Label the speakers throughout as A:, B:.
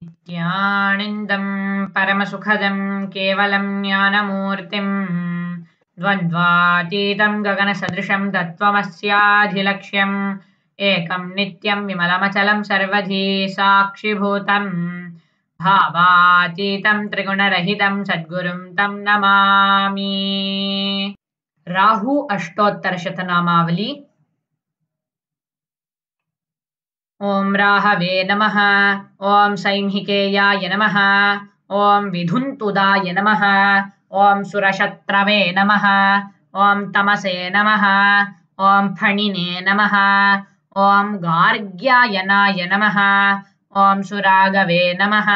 A: नित्यानन्दं परमसुखदं केवलं ज्ञानमूर्तिं द्वन्द्वातीतं गगनसदृशं तत्त्वमस्याधिलक्ष्यम् एकं नित्यं विमलमचलं सर्वधी साक्षिभूतं भावातीतं त्रिगुणरहितं सद्गुरुं तं नमामि। राहु अष्टोत्तरशतनामावली। ॐ राहवे नमः। ॐ सैंहिकेयाय नमः। ॐ विधुन्तुदाय नमः। ॐ सुरशत्रवे नमः। ॐ तमसे नमः। ॐ फणिने नमः। ॐ गार्ग्यायनाय नमः। ॐ सुरागवे नमः।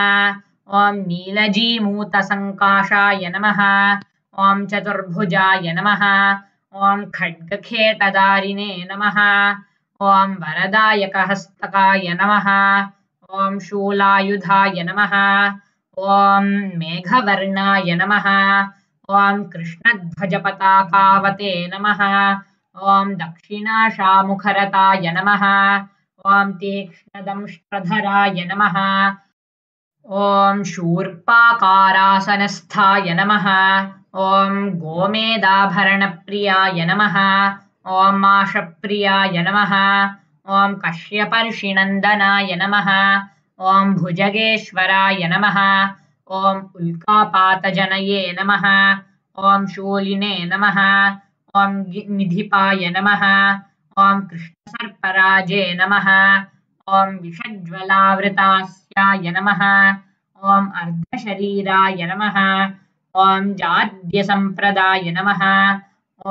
A: ॐ नीलजीमूतसङ्काशाय नमः। ॐ चतुर्भुजाय नमः। ॐ खड्गखेटदारिणे नमः। ॐ वरदायकहस्तकाय नमः। ॐ शूलायुधाय नमः। ॐ मेघवर्णाय नमः। ॐ कृष्णध्वजपताकावते नमः। ॐ दक्षिणाशामुखरताय नमः। ॐ तीक्ष्णदंष्ट्रधराय नमः। ॐ शूर्पाकारासनस्थाय नमः। ॐ गोमेदाभरणप्रियाय नमः। ॐ माषप्रियाय नमः। ॐ कश्यपर्षिनन्दनाय नमः। ॐ भुजगेश्वराय नमः। ॐ उल्कापातजनये नमः। ॐ शूलिने नमः। ॐ निधिपाय नमः। ॐ कृष्णसर्पराजे नमः। ॐ विषज्वलावृतास्याय नमः। ॐ अर्धशरीराय नमः। ॐ जाड्यसम्प्रदाय नमः।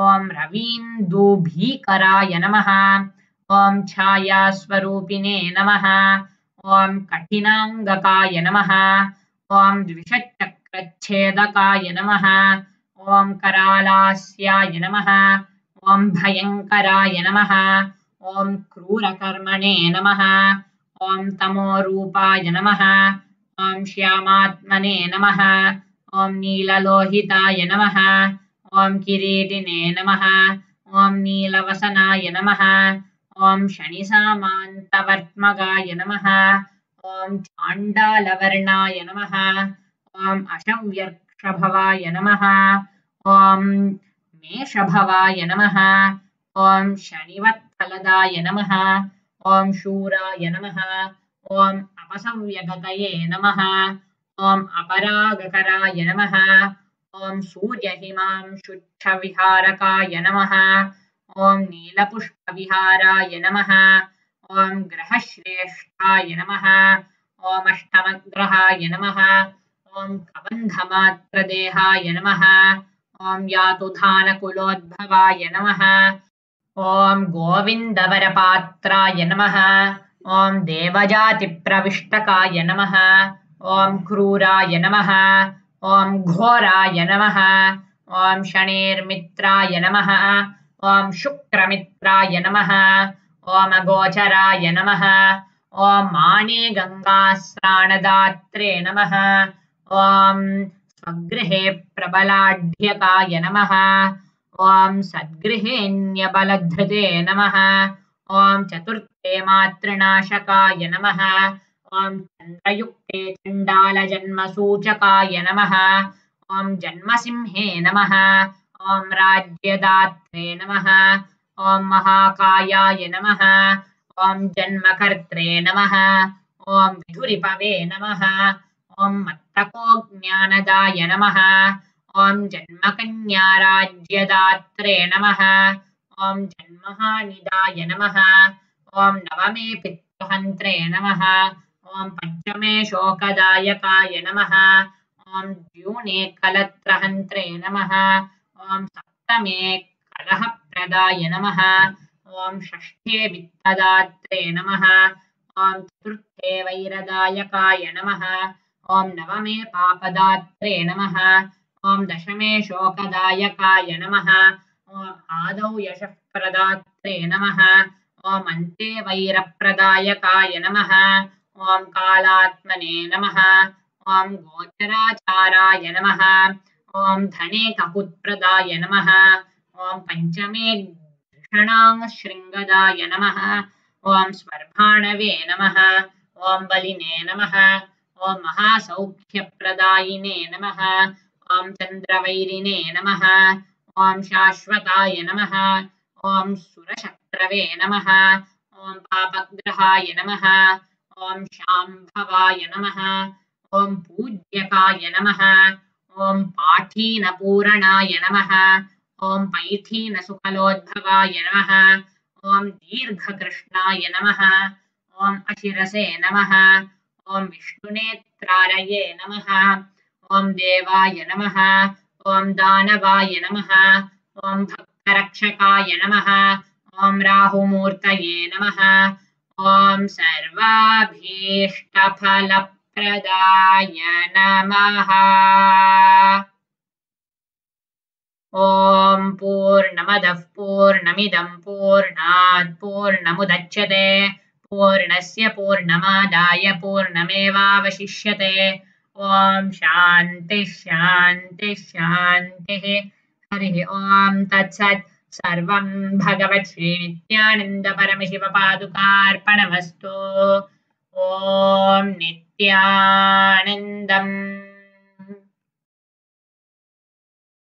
A: ॐ रवीन्दुभीकराय नमः। ॐ छायास्वरूपिणे नमः। ॐ कठिनाङ्गकाय नमः। ॐ द्विषट्चक्रच्छेदकाय नमः। ॐ करालास्याय नमः। ॐ भयङ्कराय नमः। ॐ क्रूरकर्मणे नमः। ॐ तमोरूपाय नमः। ॐ श्यामात्मने नमः। ॐ नीललोहिताय नमः। ॐ किरीटिने नमः। ॐ नीलवसनाय नमः। ॐ शनिसामान्तवर्त्मगाय नमः। ॐ चाण्डालवर्णाय नमः। ॐ अशव्यर्क्षभवाय नमः। ॐ मेषभवाय नमः। ॐ शनिवत्फलदाय नमः। ॐ शूराय नमः। ॐ अपसव्यगतये नमः। ॐ अपरागकराय नमः। ॐ सूर्यहिमांशुच्छविहारकाय नमः। ॐ नीलपुष्पविहाराय नमः। ॐ ग्रहश्रेष्ठाय नमः। ॐ अष्टमग्रहाय नमः। ॐ कबन्धमात्रदेहाय नमः। ॐ यातुधानकुलोद्भवाय नमः। ॐ गोविन्दवरपात्राय नमः। ॐ देवजातिप्रविष्टकाय नमः। ॐ क्रूराय नमः। ॐ घोराय नमः। ॐ शनेर्मित्राय नमः। ॐ शुक्रमित्राय नमः। ॐ अगोचराय नमः। ॐ माणिगङ्गास्त्राणदात्रे नमः। ॐ स्वगृहे प्रबलाढ्यकाय नमः। ॐ सद्गृहेऽन्यबलधृते नमः। ॐ चतुर्थे मातृनाशकाय नमः। ॐ चन्द्रयुक्ते चण्डालजन्मसूचकाय नमः। ॐ जन्मसिंहे नमः। ॐ राज्यदात्रे नमः। ॐ महाकायाय नमः। ॐ जन्मकर्त्रे नमः। ॐ विधुरिपवे नमः। ॐ मत्तकोज्ञानदाय नमः। ॐ जन्मकन्याराज्यदात्रे नमः। ॐ जन्महानिदाय नमः। ॐ नवमे पितृहन्त्रे नमः। ॐ पञ्चमे शोकदायकाय नमः। ॐ द्यूने कलत्रहन्त्रे नमः। ॐ सप्तमे कलहप्रदाय नमः। ॐ षष्ठे वित्तदात्रे नमः। ॐ चतुर्थे वैरदायकाय नमः। ॐ नवमे पापदात्रे नमः। ॐ दशमे शोकदायकाय नमः। ॐ आदौ यशःप्रदात्रे नमः। ॐ अन्ते वैरप्रदायकाय नमः। ॐ कालात्मने नमः। ॐ गोचराचाराय नमः। ॐ धने ककुत्प्रदाय नमः। ॐ पञ्चमे धृषणाशृङ्गदाय नमः। ॐ स्वर्भाणवे नमः। ॐ बलिने नमः। ॐ महासौख्यप्रदायिने नमः ॐ चन्द्रवैरिणे नमः ॐ शाश्वताय नमः ॐ सुरशत्रवे नमः ॐ पापग्रहाय नमः ॐ शाम्भवाय नमः ॐ पूज्यकाय नमः ॐ पाठीनपूरणाय नमः ॐ पैठीनसुकलोद्भवाय नमः ॐ दीर्घकृष्णाय नमः ॐ अशिरसे नमः ॐ विष्णुनेत्रारये नमः ॐ देवाय नमः ॐ दानवाय नमः ॐ भक्तरक्षकाय नमः ॐ राहुमूर्तये नमः ॐ सर्वाभीष्टफलप्रदाय नमः ॐ पूर्णमदः पूर्णमिदं पूर्णात् पूर्णमुदच्यते पूर्णस्य पूर्णमादाय पूर्णमेवावशिष्यते ॐ शान्तिः शान्तिः शान्तिः हरिः ॐ तत्सत् सर्वं भगवत्श्रीनित्यानन्दपरमशिवपादुकार्पणमस्तु ॐ नित्यानन्दम्